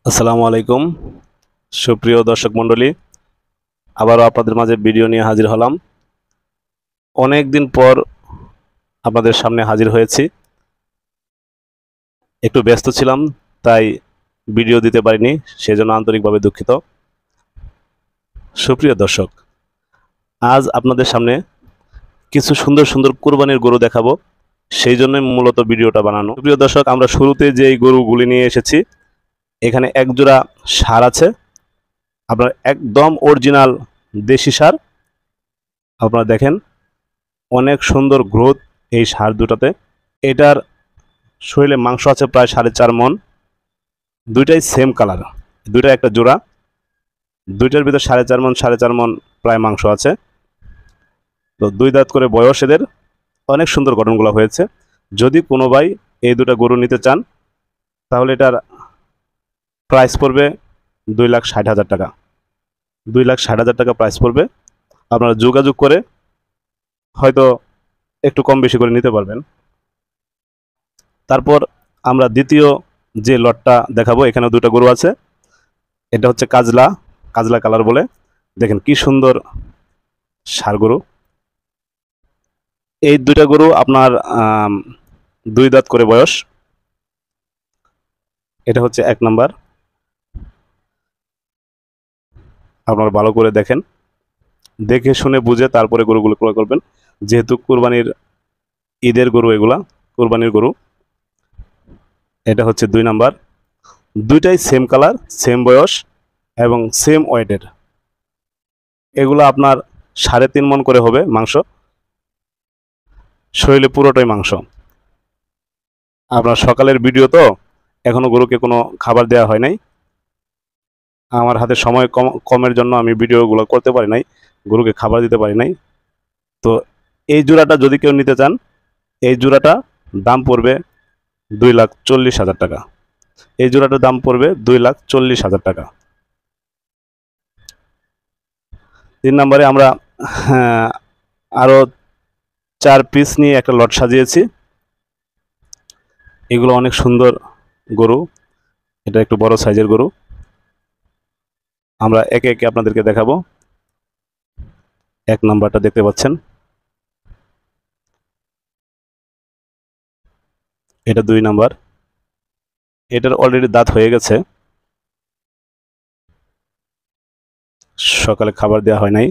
আসসালামু আলাইকুম সুপ্রিয় দর্শক মণ্ডলী, আবারও আপনাদের মাঝে ভিডিও নিয়ে হাজির হলাম। অনেক দিন পর আপনাদের সামনে হাজির হয়েছি। একটু ব্যস্ত ছিলাম, তাই ভিডিও দিতে পারিনি, সেজন্য আন্তরিকভাবে দুঃখিত। সুপ্রিয় দর্শক, আজ আপনাদের সামনে কিছু সুন্দর সুন্দর কুরবানির গরু দেখাবো, সেই জন্যই মূলত ভিডিওটা বানানো। সুপ্রিয় দর্শক, আমরা শুরুতে যেই গরুগুলি নিয়ে এসেছি, এখানে এক জোড়া ষাঁড় আছে, আপনার একদম অরিজিনাল দেশি ষাঁড়। আপনারা দেখেন, অনেক সুন্দর গ্রোথ এই ষাঁড় দুটাতে। এটার শরীরে মাংস আছে প্রায় 4.5 মণ। দুইটাই সেম কালার, দুইটা একটা জোড়া। দুইটার ভিতর 4.5 মণ প্রায় মাংস আছে। তো 2 দাঁত করে বয়স এদের। অনেক সুন্দর গঠনগুলো হয়েছে। যদি কোনো ভাই এই দুটা গরু নিতে চান, তাহলে এটার প্রাইস পড়বে 2,60,000 টাকা। 2,60,000 টাকা প্রাইস পড়বে। আপনারা যোগাযোগ করে হয়তো একটু কম বেশি করে নিতে পারবেন। তারপর আমরা দ্বিতীয় যে লটটা দেখাবো, এখানে দুটো গরু আছে। এটা হচ্ছে কাজলা কাজলা কালার বলে। দেখেন কি সুন্দর ষাঁড় গরু। এই দুইটা গরু আপনার 2 দাঁত করে বয়স। এটা হচ্ছে 1 নাম্বার। আপনারা ভালো করে দেখেন, দেখে শুনে বুঝে তারপরে গরুগুলো ক্রয় করবেন, যেহেতু কুরবানির ঈদের গরু, এগুলা কুরবানির গরু। এটা হচ্ছে 2 নাম্বার। দুইটাই সেম কালার, সেম বয়স এবং সেম ওয়েটের। এগুলো আপনার 3.5 মণ করে হবে মাংস, শরীরে পুরোটাই মাংস। আপনার সকালের ভিডিও তো, এখনো গরুকে কোনো খাবার দেওয়া হয় নাই। আমার হাতে সময় কমের জন্য আমি ভিডিওগুলো করতে পারি নাই, গরুকে খাবার দিতে পারি নাই। তো এই জোড়াটা যদি কেউ নিতে চান, এই জোড়াটা দাম পড়বে 2,40,000 টাকা। এই জোড়াটার দাম পড়বে 2,40,000 টাকা। 3 নম্বরে আমরা আরও 4 পিস নিয়ে একটা লট সাজিয়েছি। এগুলো অনেক সুন্দর গরু। এটা একটু বড় সাইজের গরু। আমরা একে একে আপনাদেরকে দেখাবো। 1 নাম্বারটা দেখতে পাচ্ছেন, এটা 2 নাম্বার। এটার অলরেডি দাঁত হয়ে গেছে, সকালে খাবার দেওয়া হয় নাই।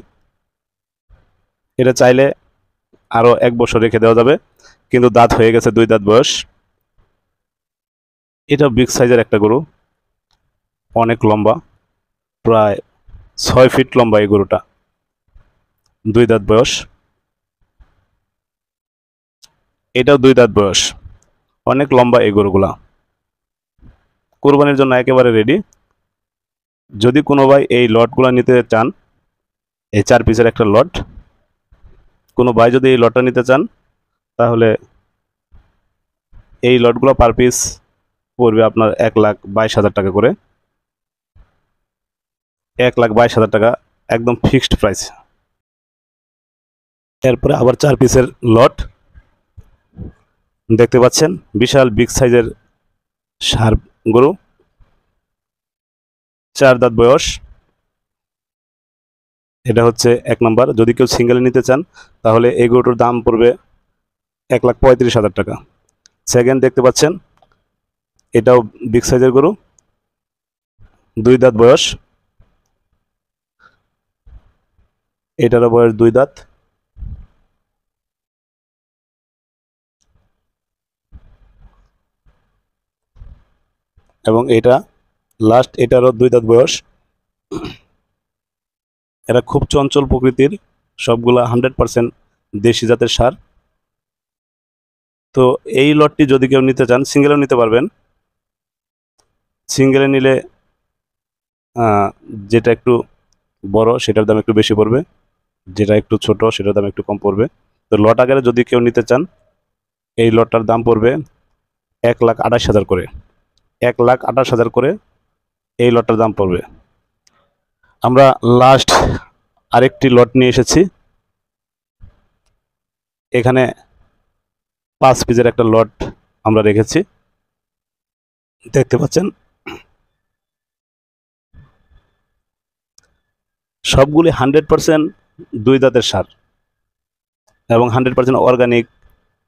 এটা চাইলে আরও 1 বছর রেখে দেওয়া যাবে, কিন্তু দাঁত হয়ে গেছে, 2 দাঁত বয়স। এটা বিগ সাইজের একটা গরু, অনেক লম্বা, প্রায় 6 ফিট লম্বা এই গরুটা। 2 দাঁত বয়স। এটাও 2 দাঁত বয়স। অনেক লম্বা এই গরুগুলা, কোরবানির জন্য একেবারে রেডি। যদি কোনো ভাই এই লটগুলা নিতে চান, এই 4 পিসের একটা লট, কোনো ভাই যদি এই লটটা নিতে চান, তাহলে এই লটগুলো পার পিস পড়বে আপনার 1,22,000 টাকা করে। 1,22,000 টাকা একদম ফিক্সড প্রাইস। এরপরে আবার 4 পিসের লট দেখতে পাচ্ছেন, বিশাল বিগ সাইজের ষাঁড় গরু, 4 দাঁত বয়স। এটা হচ্ছে 1 নাম্বার। যদি কেউ সিঙ্গেলে নিতে চান, তাহলে এই গরুটার দাম পড়বে 1,35,000 টাকা। সেকেন্ড দেখতে পাচ্ছেন, এটাও বিগ সাইজের গরু, 2 দাঁত বয়স। এটারও বয়স 2 দাঁত। এবং এটা লাস্ট, এটারও 2 দাঁত বয়স। এরা খুব চঞ্চল প্রকৃতির, সবগুলা 100% দেশি জাতের ষাঁড়। তো এই লটটি যদি কেউ নিতে চান, সিঙ্গেলেও নিতে পারবেন। সিঙ্গেলে নিলে যেটা একটু বড় সেটার দাম একটু বেশি পড়বে, যেটা একটু ছোট সেটার দাম একটু কম পড়বে। তো লট আকারে যদি কেউ নিতে চান, এই লটটার দাম পড়বে 1,28,000 করে। 1,28,000 করে এই লটটার দাম পড়বে। আমরা লাস্ট আরেকটি লট নিয়ে এসেছি। এখানে 5 পিসের একটা লট আমরা রেখেছি, দেখতে পাচ্ছেন। সবগুলি 100% দুই দাঁতের সার এবং 100% অর্গানিক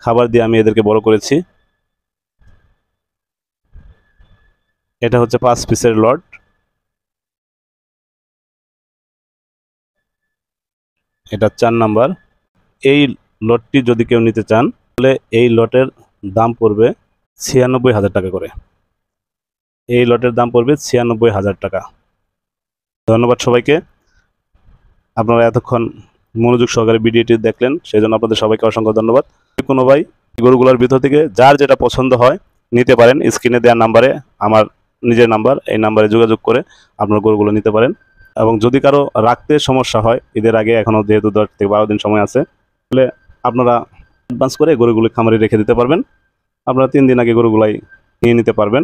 খাবার দিয়ে আমি এদেরকে বড় করেছি। এটা হচ্ছে 5 পিসের লট। এটা 4 নাম্বার। এই লটটি যদি কেউ নিতে চান তাহলে এই লটের দাম পড়বে 96,000 টাকা করে। এই লটের দাম পড়বে 96,000 টাকা। ধন্যবাদ সবাইকে, আপনারা এতক্ষণ মনোযোগ সহকারে ভিডিওটি দেখলেন, সেই জন্য আপনাদের সবাইকে অসংখ্য ধন্যবাদ। কোনো ভাই গরুগুলোর ভিতর থেকে যার যেটা পছন্দ হয় নিতে পারেন। স্ক্রিনে দেওয়ার নাম্বারে, আমার নিজের নাম্বার, এই নাম্বারে যোগাযোগ করে আপনার গরুগুলো নিতে পারেন। এবং যদি কারো রাখতে সমস্যা হয়, ঈদের আগে এখনও যেহেতু 10 থেকে 12 দিন সময় আছে, তাহলে আপনারা অ্যাডভান্স করে গরুগুলো খামারে রেখে দিতে পারবেন। আপনারা 3 দিন আগে গরুগুলাই নিয়ে নিতে পারবেন।